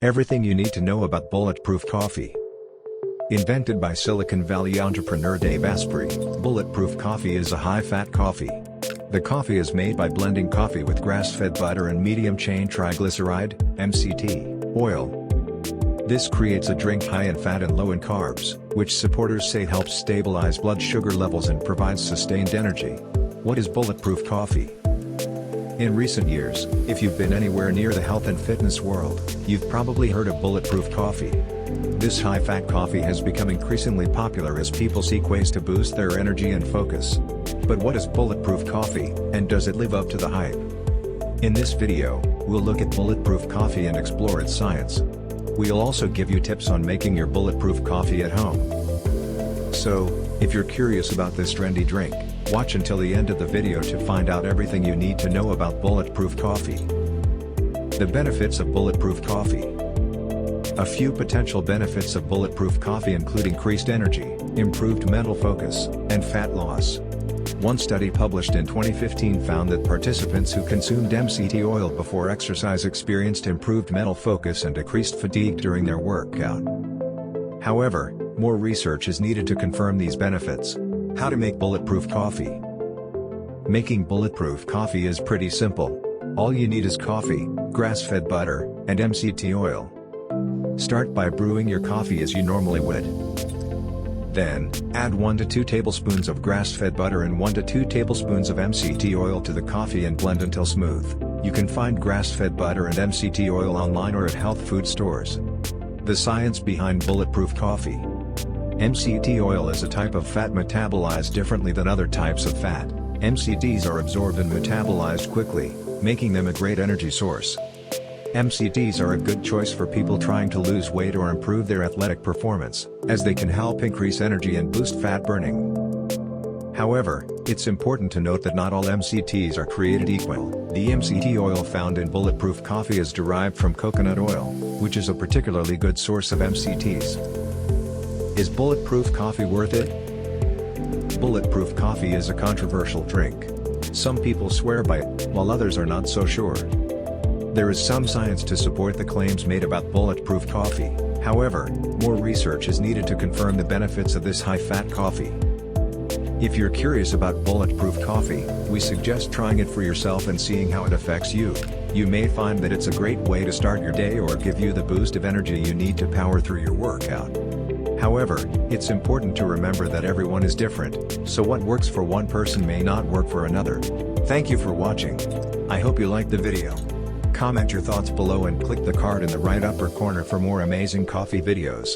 Everything you need to know about Bulletproof Coffee. Invented by Silicon Valley entrepreneur Dave Asprey, Bulletproof Coffee is a high-fat coffee. The coffee is made by blending coffee with grass-fed butter and medium-chain triglyceride (MCT) oil. This creates a drink high in fat and low in carbs, which supporters say helps stabilize blood sugar levels and provides sustained energy. What is Bulletproof Coffee? In recent years, if you've been anywhere near the health and fitness world, you've probably heard of Bulletproof Coffee. This high-fat coffee has become increasingly popular as people seek ways to boost their energy and focus. But what is Bulletproof Coffee, and does it live up to the hype? In this video, we'll look at Bulletproof Coffee and explore its science. We'll also give you tips on making your Bulletproof Coffee at home. So, if you're curious about this trendy drink, watch until the end of the video to find out everything you need to know about Bulletproof Coffee. The benefits of Bulletproof Coffee. A few potential benefits of Bulletproof Coffee include increased energy, improved mental focus, and fat loss. One study published in 2015 found that participants who consumed MCT oil before exercise experienced improved mental focus and decreased fatigue during their workout. However, more research is needed to confirm these benefits. How to make Bulletproof Coffee. Making Bulletproof Coffee is pretty simple. All you need is coffee, grass-fed butter, and MCT oil. Start by brewing your coffee as you normally would. Then, add 1 to 2 tablespoons of grass-fed butter and 1 to 2 tablespoons of MCT oil to the coffee and blend until smooth. You can find grass-fed butter and MCT oil online or at health food stores. The science behind Bulletproof Coffee. MCT oil is a type of fat metabolized differently than other types of fat. MCTs are absorbed and metabolized quickly, making them a great energy source. MCTs are a good choice for people trying to lose weight or improve their athletic performance, as they can help increase energy and boost fat burning. However, it's important to note that not all MCTs are created equal. The MCT oil found in Bulletproof Coffee is derived from coconut oil, which is a particularly good source of MCTs. Is Bulletproof Coffee worth it? Bulletproof Coffee is a controversial drink. Some people swear by it, while others are not so sure. There is some science to support the claims made about Bulletproof Coffee, however, more research is needed to confirm the benefits of this high-fat coffee. If you're curious about Bulletproof Coffee, we suggest trying it for yourself and seeing how it affects you. You may find that it's a great way to start your day or give you the boost of energy you need to power through your workout. However, it's important to remember that everyone is different, so what works for one person may not work for another. Thank you for watching. I hope you liked the video. Comment your thoughts below and click the card in the right upper corner for more amazing coffee videos.